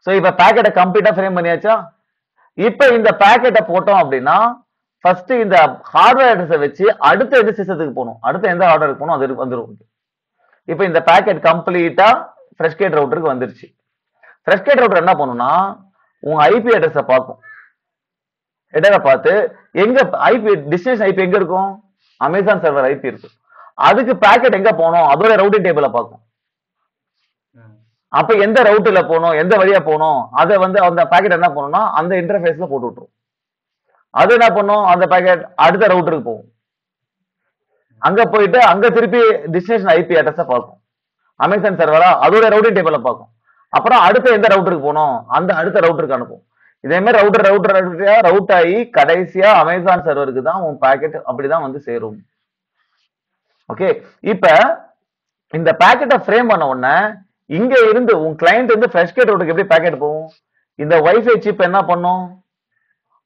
சோ இப்ப பாக்கெட்டை கம்ப்ளீட்டா ஃப்ரேம் பண்ணியாச்சா. இப்ப இந்த பாக்கெட்டை போட்டோம் அப்படின்னா ஃபர்ஸ்ட் இந்த ஹார்ட்வேர் அட்ரஸை வச்சு அடுத்த எந்த சிஸ்டத்துக்கு போகணும், அடுத்த எந்த ஆர்டருக்கு போகணும் அது வந்துடும். இப்ப இந்த பாக்கெட் கம்ப்ளீட்டா ஃப்ரெஷ்கேட் ரவுட்டருக்கு வந்துருச்சு. ஃப்ரெஷ்கேட் ரவுட்டர் என்ன பண்ணும்னா உங்க ஐபி அட்ரஸை பார்க்கும், ஹெடரை பார்த்து எங்க ஐபி டெஸ்டினேஷன் ஐபி எங்க இருக்கும், அமேசான் சர்வர் ஐபி இருக்கும். அதுக்கு பாக்கெட் எங்க போகணும் அதோட ரவுட்டிங் டேபிளை பார்க்கும். அப்ப எந்த ரவுட்ல போகணும் எந்த வழியா போகணும் அதை வந்து அந்த பாக்கெட் என்ன பண்ணணும்னா அந்த இன்டர்ஃபேஸ்ல போட்டு விட்டுரும். அது என்ன பண்ணும், அந்த பாக்கெட் அடுத்த ரவுட்டருக்கு போகும். அங்க போயிட்டு அங்க திருப்பி டெஸ்டினேஷன் ஐபி அட்ரஸை பார்க்கும், அமேசான் சர்வரா அதோட ரவுட்டிங் டேபிளை பார்க்கும். அப்புறம் அடுத்த எந்த ரவுட்டருக்கு போகணும் அந்த அடுத்த ரவுட்டருக்கு அனுப்பும். இதே மாதிரி ரவுட் ஆகி கடைசியா அமேசான் சர்வருக்கு தான் உன் பாக்கெட் அப்படிதான் வந்து சேரும். ஓகே, இப்ப இந்த பாக்கெட்டை ஃப்ரேம் பண்ண உடனே இங்க இருந்து உன் கிளைண்ட் வந்து ஃப்ரெஷ்கேட் ரவுட்டருக்கு எப்படி பாக்கெட் போகும், இந்த வைஃபை சிப் என்ன பண்ணும்,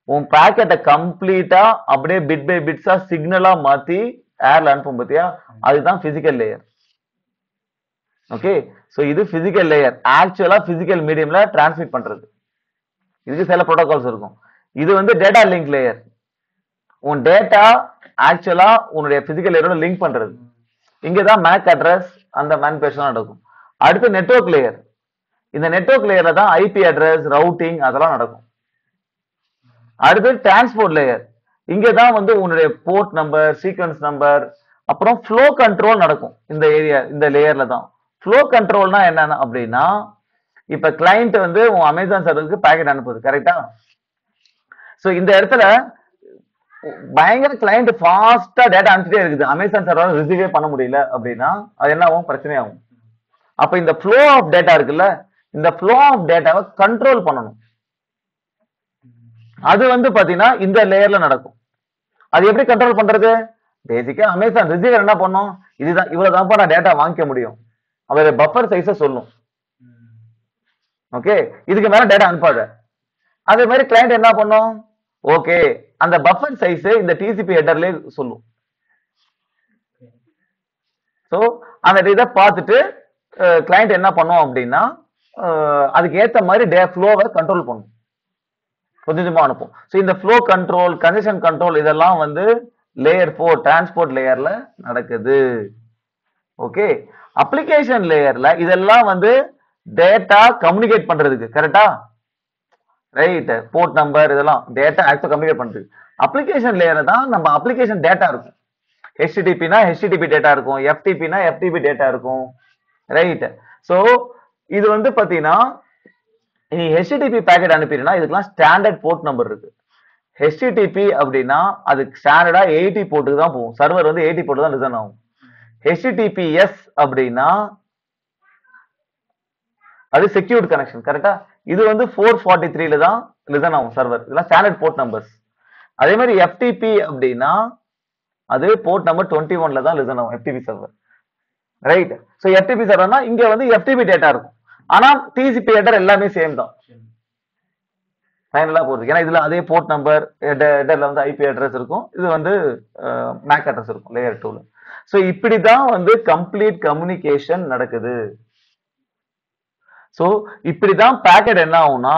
உன் பாக்கெட்டை கம்ப்ளீட்டா அப்படியே பிட் பை பிட்ஸா சிக்னலா மாத்தி ஏர்ல அனுப்பும் பாத்தியா, அதுதான் பிசிக்கல் லேயர். ஓகே, சோ இது பிசிக்கல் லேயர். ஆக்சுவலா பிசிக்கல் மீடியம்ல டிரான்ஸ்மிட் பண்றது. இதுக்கு சில ப்ரோட்டோகால்ஸ் இருக்கும். இது வந்து டேட்டா லிங்க் லேயர். உன் டேட்டா ஆக்சுவலா உன்னுடைய பிசிக்கல் லேயரோட லிங்க் பண்றது. இங்கதான் மேக் அட்ரஸ் அந்த மேனிபுலேஷன் நடக்கும். அடுத்து நெட்வொர்க் லேயர். இந்த நெட்வொர்க் லேயர்ல தான் ஐபி அட்ரஸ் ரவுட்டிங் அதெல்லாம் நடக்கும். அடுத்து டிரான்ஸ்போர்ட் லேயர். இங்கதான் வந்து உன்னுடைய போர்ட் நம்பர், சீக்வன்ஸ் நம்பர், அப்புறம் ஃப்ளோ கண்ட்ரோல் நடக்கும். இந்த ஏரியா இந்த லேயர்ல தான். ஃப்ளோ கண்ட்ரோல்னா என்னன்னா அப்படின்னா இப்ப கிளைண்ட் வந்து உன் அமேசான் சர்வருக்கு பாக்கெட் அனுப்புது, கரெக்டா. சோ இந்த இடத்துல பயங்கர கிளைண்ட் ஃபாஸ்டா டேட்டா அனுப்பிட்டே இருக்குது, அமேசான் சர்வர் ரிசீவே பண்ண முடியல அப்படின்னா அது என்ன ஆகும், பிரச்சனையாகும். அப்ப இந்த ஃப்ளோ ஆஃப் டேட்டா இருக்குல்ல, இந்த ஃப்ளோ ஆஃப் டேட்டாவை கண்ட்ரோல் பண்ணணும். அது வந்து பாத்தீங்கன்னா இந்த லேயர்ல நடக்கும். அது எப்படி கண்ட்ரோல் பண்றது, பேசிக்கா அமேசான் ரிசீவர் என்ன பண்ணும், இதுதான் இவ்வளவுதான் நான் டேட்டா வாங்கிக்க முடியும், அதோட பஃபர் சைஸை சொல்லும். ஓகே, இதுக்கு மேல டேட்டா அனுப்பாத. அதே மாதிரி கிளைண்ட் என்ன பண்ணும், ஓகே அந்த பஃபர் சைஸ் இந்த டிசிபி ஹெடர்லயே சொல்லும். சோ அந்த இதை பார்த்துட்டு கிளைண்ட் என்ன பண்ணும் அப்படின்னா அதுக்கு ஏத்த மாதிரி ஃப்ளோவை கண்ட்ரோல் பண்ணும், கொஞ்சமா அனுப்பும். ஸோ இந்த ஃப்ளோ கண்ட்ரோல், கன்ஜெஷன் கண்ட்ரோல் இதெல்லாம் வந்து லேயர் 4 டிரான்ஸ்போர்ட் லேயர்ல நடக்குது. ஓகே, அப்ளிகேஷன் லேயர்ல இதெல்லாம் வந்து டேட்டா கம்யூனிகேட் பண்றதுக்கு, கரெக்டா, ரைட், போர்ட் நம்பர் இதெல்லாம் டேட்டா ஆக்சுவலா கம்யூனிகேட் பண்றது. அப்ளிகேஷன் லேயர்ல தான் நம்ம அப்ளிகேஷன் டேட்டா இருக்கும். ஹெச்டிடிபினா ஹெச்டிடிபி டேட்டா இருக்கும், எஃப்டிபினா எஃப்டிபி டேட்டா இருக்கும், ரைட். சோ இது வந்து பாத்தீங்கன்னா நீ ஹெச்டிடிபி பேக்கெட் அனுப்பினா இதுக்கெல்லாம் ஸ்டாண்டர்ட் போர்ட் நம்பர் இருக்கு. ஹெச்டிடிபி அப்படின்னா அது ஸ்டாண்டர்டா 80 போர்ட்டுக்கு தான் போகும், சர்வர் வந்து 80 போர்ட்டு தான் லிசன் ஆகும். ஹெச்டிடிபிஎஸ் அப்படின்னா அது செக்யூர்ட் கனெக்ஷன், கரெக்டா. இது வந்து 443ல தான் லிசன் ஆகும் சர்வர், இதெல்லாம் ஸ்டாண்டர்ட் போர்ட் நம்பர்ஸ். அதே மாதிரி எஃப்டிபி அப்படின்னா அது போர்ட் நம்பர் 21ல தான் லிசன் ஆகும் FTP server, right. So FTP சர்வர்னா இங்க வந்து எஃப்டிபி டேட்டா இருக்கும், ஆனா டிசிபி ஹெடர் எல்லாமே சேம் தான், ஃபைனலா போகுது. ஏன்னா இதுல அதே போர்ட் நம்பர் ஹெடர்ல வந்து ஐபி அட்ரஸ் இருக்கும், இது வந்து மேக் அட்ரஸ் இருக்கும் லேயர் 2ல. சோ இப்படிதான் வந்து கம்ப்ளீட் கம்யூனிகேஷன் நடக்குது. சோ இப்படிதான் பேக்கெட் என்ன ஆகும்னா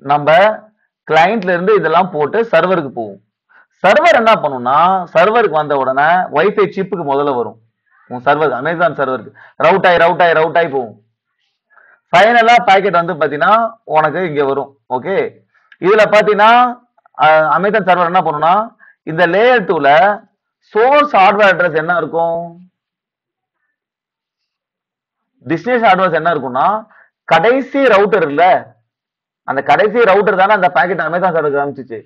நம்ம கிளைண்ட்ல இருந்து இதெல்லாம் போட்டு சர்வருக்கு போகும். சர்வர் என்ன பண்ணும்னா சர்வருக்கு வந்த உடனே வைஃபை சிப்புக்கு முதல்ல வரும், உன் சர்வர் அமேசான் சர்வருக்கு ரவுட் ஆகி போகும். ஃபைனலா பாக்கெட் வந்து பாத்தீங்கன்னா உனக்கு இங்க வரும். ஓகே, இதுல பாத்தீங்கன்னா அமேசான் சர்வர் என்ன பண்ணும்னா இந்த லேயர் 2ல சோர்ஸ் ஹார்ட்வேர் அட்ரஸ் என்ன இருக்கும், டெஸ்டினேஷன் அட்ரஸ் என்ன இருக்கும்னா கடைசி ரவுட்டர் இல்ல, அந்த கடைசி ரவுட்டர் தானே அந்த பாக்கெட் அமேசான் சர்வருக்கு அனுப்பிச்சிச்சு.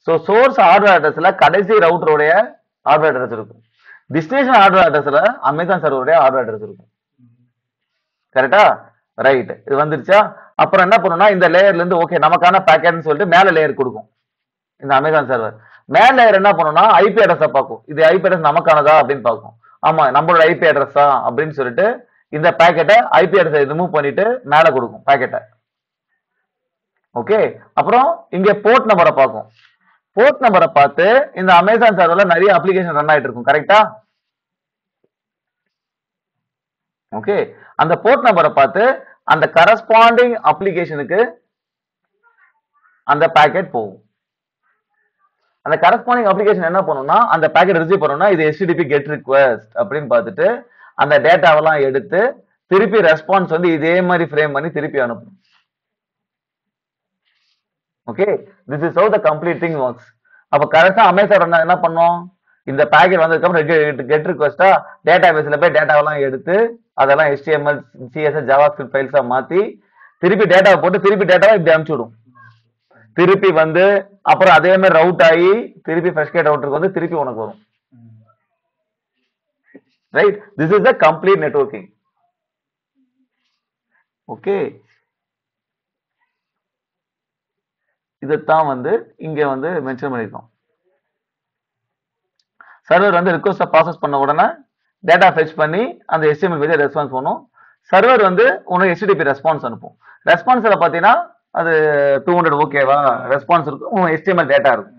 சோ சோர்ஸ் ஹார்ட்வேர் அட்ரஸ்ல கடைசி ரவுட்டருடைய ஹார்ட்வேர் அட்ரஸ் இருக்கும், டெஸ்டினேஷன் ஹார்ட்வேர் அட்ரஸ்ல அமேசான் சர்வருடைய ஹார்ட்வேர் அட்ரஸ் இருக்கும், கரெக்டா? ரைட். இது வந்துருச்சா? அப்புறம் என்ன பண்ணும்னா இந்த லேயர்ல இருந்து ஓகே நமக்கான பேக்கெட்னு சொல்லிட்டு மேல லேயர் கொடுக்கும் இந்த அமேசான் சர்வர். மேல லேயர் என்ன பண்ணும்னா ஐபி அட்ரஸை பார்க்கும். இது ஐபி அட்ரஸ் நமக்கானதா அப்படின்னு பார்க்கும். ஆமா நம்மளோட ஐபி அட்ரஸ் தான் அப்படின்னு சொல்லிட்டு இந்த பேக்கெட்டை ஐபி அட்ரஸை ரிமூவ் பண்ணிட்டு மேல கொடுக்கும் பேக்கெட்டை. ஓகே. அப்புறம் இங்க போர்ட் நம்பரை பார்க்கும். போர்ட் நம்பரை பார்த்து இந்த அமேசான் சர்வர்ல நிறைய அப்ளிகேஷன் ரன் ஆயிட்டு இருக்கும். கரெக்டா? ஓகே. அந்த போர்ட் நம்பரை பார்த்து அந்த கரஸ்பாண்டிங் அப்ளிகேஷனுக்கு அந்த பேக்கெட் போகும். அந்த கரஸ்பாண்டிங் அப்ளிகேஷன் என்ன பண்ணும்னா அந்த பேக்கெட் ரிசீவ் பண்ணணும்னா இது HTTP கெட் ரிக்வெஸ்ட் அப்படின்னு பார்த்துட்டு அந்த டேட்டாவெல்லாம் எடுத்து திருப்பி ரெஸ்பான்ஸ் வந்து இதே மாதிரி ஃப்ரேம் பண்ணி திருப்பி அனுப்பும். Okay. This is how the complete thing works. அப்ப கரெக்டா அமேசான் என்ன பண்ணோம், இந்த பேக்கெட் வந்ததுக்கு அப்புறம் கெட் ரிக்வெஸ்டா டேட்டா பேஸ்ல போய் டேட்டாவெல்லாம் எடுத்து அதெல்லாம் HTML CSS JavaScript ஃபைல்ஸா மாத்தி திருப்பி டேட்டாவை போட்டு திருப்பி டேட்டாவை இப்படி அனுப்பிச்சு விடும். திருப்பி வந்து அப்புறம் அதே மாதிரி ரவுட் ஆகி திருப்பி ஃப்ரெஷ்கேட் ரவுட்டருக்கு வந்து திருப்பி உனக்கு வரும். Right. This is the complete networking. Okay. இதைத்தான் வந்து இங்க வந்து மென்ஷன் பண்ணிருக்கோம். சர்வர் வந்து ரிக்வெஸ்ட்டை ப்ராசஸ் பண்ண உடனே டேட்டா ஃபெச் பண்ணி அந்த HTML பேஜை ரெஸ்பான்ஸ் பண்ணும். சர்வர் வந்து உனக்கு HTTP ரெஸ்பான்ஸ் அனுப்பும். ரெஸ்பான்ஸ்ல பாத்தீங்கன்னா அது 200 ஓகேவா ரெஸ்பான்ஸ் இருக்கும், HTML டேட்டா இருக்கும்.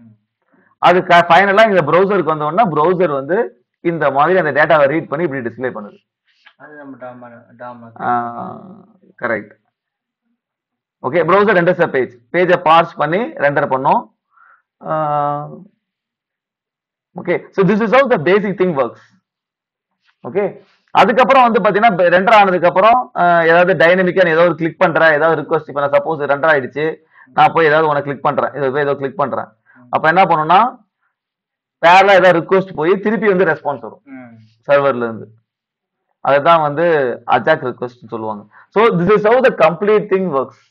அது ஃபைனலா இந்த ப்ரௌசருக்கு வந்த உடனே ப்ரௌசர் வந்து இந்த மாதிரி அந்த டேட்டாவை ரீட் பண்ணி இப்படி டிஸ்ப்ளே பண்ணுது. Correct. Okay. Browser renders a page. பேஜை பார்ஸ் பண்ணி ரெண்டர் பண்ணும். Okay. So this is how the basic thing works. Okay. அதுக்கப்புறம் வந்து பாத்தீங்கன்னா ரெண்டர் ஆனதுக்கு அப்புறம் ஏதாவது டைனமிக்கா ஏதாவது கிளிக் பண்றேன், ஏதாவது ரிக்வெஸ்ட் இப்ப நான் சப்போஸ் ரெண்டர் ஆயிடுச்சு நான் போய் ஏதாவது உனக்கு கிளிக் பண்றேன், ஏதோ கிளிக் பண்றேன், அப்ப என்ன பண்ணும்னா பேரலா ஏதாவது ரிக்வெஸ்ட் போய் திருப்பி வந்து ரெஸ்பான்ஸ் வரும் சர்வர்ல இருந்து. அதுதான் வந்து அஜாக் ரிக்வெஸ்ட் சொல்லுவாங்க. So this is how the complete thing works.